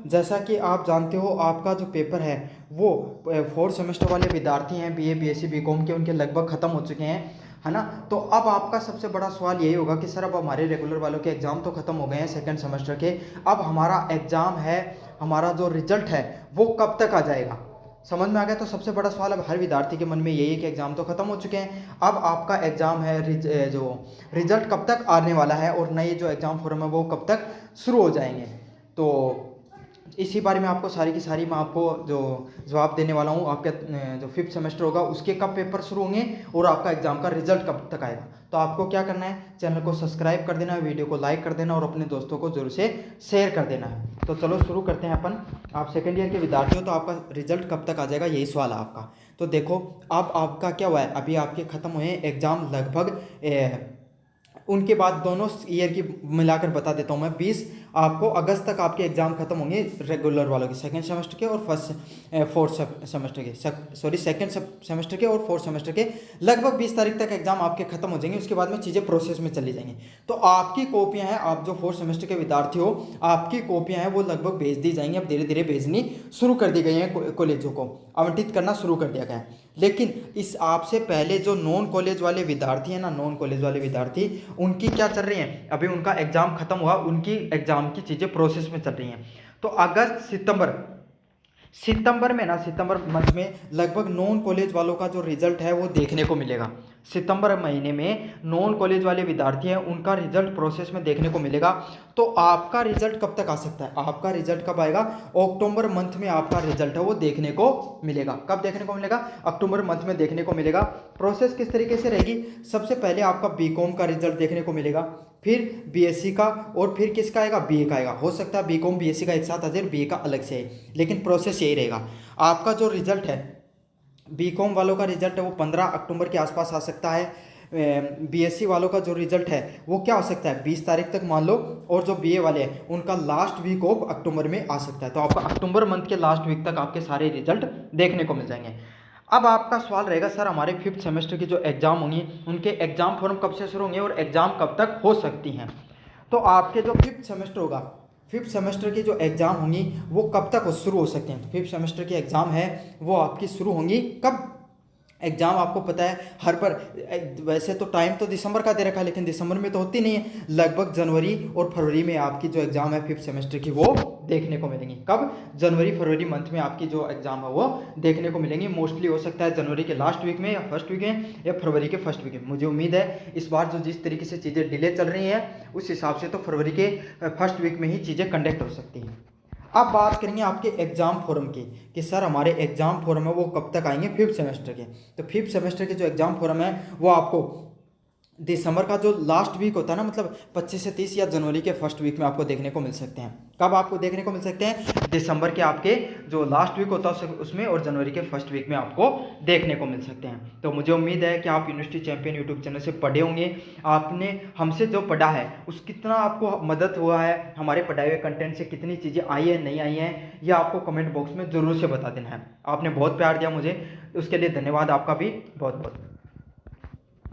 जैसा कि आप जानते हो आपका जो पेपर है वो 4th सेमेस्टर वाले विद्यार्थी हैं बीए बीएससी बीकॉम के, उनके लगभग ख़त्म हो चुके हैं, है ना। तो अब आपका सबसे बड़ा सवाल यही होगा कि सर अब हमारे रेगुलर वालों के एग्ज़ाम तो ख़त्म हो गए हैं सेकंड सेमेस्टर के, अब हमारा एग्ज़ाम है, हमारा जो रिजल्ट है वो कब तक आ जाएगा। समझ में आ गया। तो सबसे बड़ा सवाल अब हर विद्यार्थी के मन में यही है कि एग्ज़ाम तो ख़त्म हो चुके हैं, अब आपका एग्ज़ाम है जो रिजल्ट कब तक आने वाला है और नए जो एग्ज़ाम फॉर्म है वो कब तक शुरू हो जाएंगे। तो इसी बारे में आपको सारी की सारी मैं आपको जो जवाब देने वाला हूँ। आपके जो 5th सेमेस्टर होगा उसके कब पेपर शुरू होंगे और आपका एग्ज़ाम का रिजल्ट कब तक आएगा। तो आपको क्या करना है, चैनल को सब्सक्राइब कर देना है, वीडियो को लाइक कर देना और अपने दोस्तों को जरूर से शेयर कर देना है। तो चलो शुरू करते हैं अपन। आप सेकेंड ईयर के विद्यार्थी हो तो आपका रिजल्ट कब तक आ जाएगा, यही सवाल है आपका। तो देखो अब आपका क्या हुआ है, अभी आपके ख़त्म हुए हैं एग्ज़ाम लगभग उनके बाद दोनों ईयर की मिलाकर बता देता हूँ मैं। 20 आपको अगस्त तक आपके एग्ज़ाम खत्म होंगे रेगुलर वालों के, सेकंड सेमेस्टर के और फोर्थ सेमेस्टर के, सेकंड सेमेस्टर के और फोर्थ सेमेस्टर के लगभग 20 तारीख तक एग्ज़ाम आपके खत्म हो जाएंगे। उसके बाद में चीज़ें प्रोसेस में चली जाएंगी। तो आपकी कॉपियाँ हैं, आप जो फोर्थ सेमेस्टर के विद्यार्थी हो आपकी कॉपियाँ हैं वो लगभग भेज दी जाएंगी। अब धीरे धीरे भेजनी शुरू कर दी गई हैं, कॉलेजों को आवंटित करना शुरू कर दिया गया है। लेकिन इस आपसे पहले जो नॉन कॉलेज वाले विद्यार्थी हैं ना, नॉन कॉलेज वाले विद्यार्थी, उनकी क्या चल रही हैं, अभी उनका एग्ज़ाम खत्म हुआ, उनकी एग्ज़ाम की चीज़ें प्रोसेस में चल रही हैं। तो अगस्त सितंबर में ना, सितंबर मंथ में लगभग नॉन कॉलेज वालों का जो रिजल्ट है वो देखने को मिलेगा। सितंबर महीने में नॉन कॉलेज वाले विद्यार्थी हैं उनका रिजल्ट प्रोसेस में देखने को मिलेगा। तो आपका रिजल्ट कब तक आ सकता है, आपका रिजल्ट कब आएगा, अक्टूबर मंथ में आपका रिजल्ट है वो देखने को मिलेगा। कब देखने को मिलेगा, अक्टूबर मंथ में देखने को मिलेगा। प्रोसेस किस तरीके से रहेगी, सबसे पहले आपका बीकॉम का रिजल्ट देखने को मिलेगा, फिर बीएससी का, और फिर किसका आएगा, बीए का आएगा। हो सकता है बीकॉम बीएससी का एक साथ आ जाए, बीए का अलग से है, लेकिन प्रोसेस यही रहेगा। आपका जो रिजल्ट है बीकॉम वालों का रिजल्ट है वो 15 अक्टूबर के आसपास आ सकता है। बीएससी वालों का जो रिजल्ट है वो क्या हो सकता है 20 तारीख तक मान लो, और जो बीए वाले हैं उनका लास्ट वीक ऑफ अक्टूबर में आ सकता है। तो आपका अक्टूबर मंथ के लास्ट वीक तक आपके सारे रिजल्ट देखने को मिल जाएंगे। अब आपका सवाल रहेगा सर हमारे 5th सेमेस्टर की जो एग्ज़ाम होंगी उनके एग्ज़ाम फॉर्म कब से शुरू होंगे और एग्ज़ाम कब तक हो सकती हैं। तो आपके जो 5th सेमेस्टर होगा, 5th सेमेस्टर की जो एग्ज़ाम होंगी वो कब तक शुरू हो सकते हैं। तो 5th सेमेस्टर की एग्ज़ाम है वो आपकी शुरू होंगी कब, एग्ज़ाम आपको पता है हर पर, वैसे तो टाइम तो दिसंबर का दे रखा है लेकिन दिसंबर में तो होती नहीं है, लगभग जनवरी और फरवरी में आपकी जो एग्ज़ाम है 5th सेमेस्टर की वो देखने को मिलेंगी। कब, जनवरी फरवरी मंथ में आपकी जो एग्ज़ाम है वो देखने को मिलेंगी। मोस्टली हो सकता है जनवरी के लास्ट वीक में या फर्स्ट वीक में या फरवरी के फर्स्ट वीक में। मुझे उम्मीद है इस बार जो जिस तरीके से चीज़ें डिले चल रही हैं उस हिसाब से तो फरवरी के फर्स्ट वीक में ही चीज़ें कंडक्ट हो सकती हैं। अब बात करेंगे आपके एग्ज़ाम फॉर्म की कि सर हमारे एग्ज़ाम फॉर्म है वो कब तक आएंगे 5th सेमेस्टर के। तो 5th सेमेस्टर के जो एग्ज़ाम फॉर्म है वो आपको दिसंबर का जो लास्ट वीक होता है ना, मतलब 25 से 30 या जनवरी के फर्स्ट वीक में आपको देखने को मिल सकते हैं। कब आपको देखने को मिल सकते हैं, दिसंबर के आपके जो लास्ट वीक होता है उसमें और जनवरी के फर्स्ट वीक में आपको देखने को मिल सकते हैं। तो मुझे उम्मीद है कि आप यूनिवर्सिटी चैंपियन यूट्यूब चैनल से पढ़े होंगे, आपने हमसे जो पढ़ा है उस कितना आपको मदद हुआ है, हमारे पढ़ाए हुए कंटेंट से कितनी चीज़ें आई है नहीं आई हैं, यह आपको कमेंट बॉक्स में ज़रूर से बता देना है। आपने बहुत प्यार दिया मुझे, उसके लिए धन्यवाद आपका भी बहुत बहुत।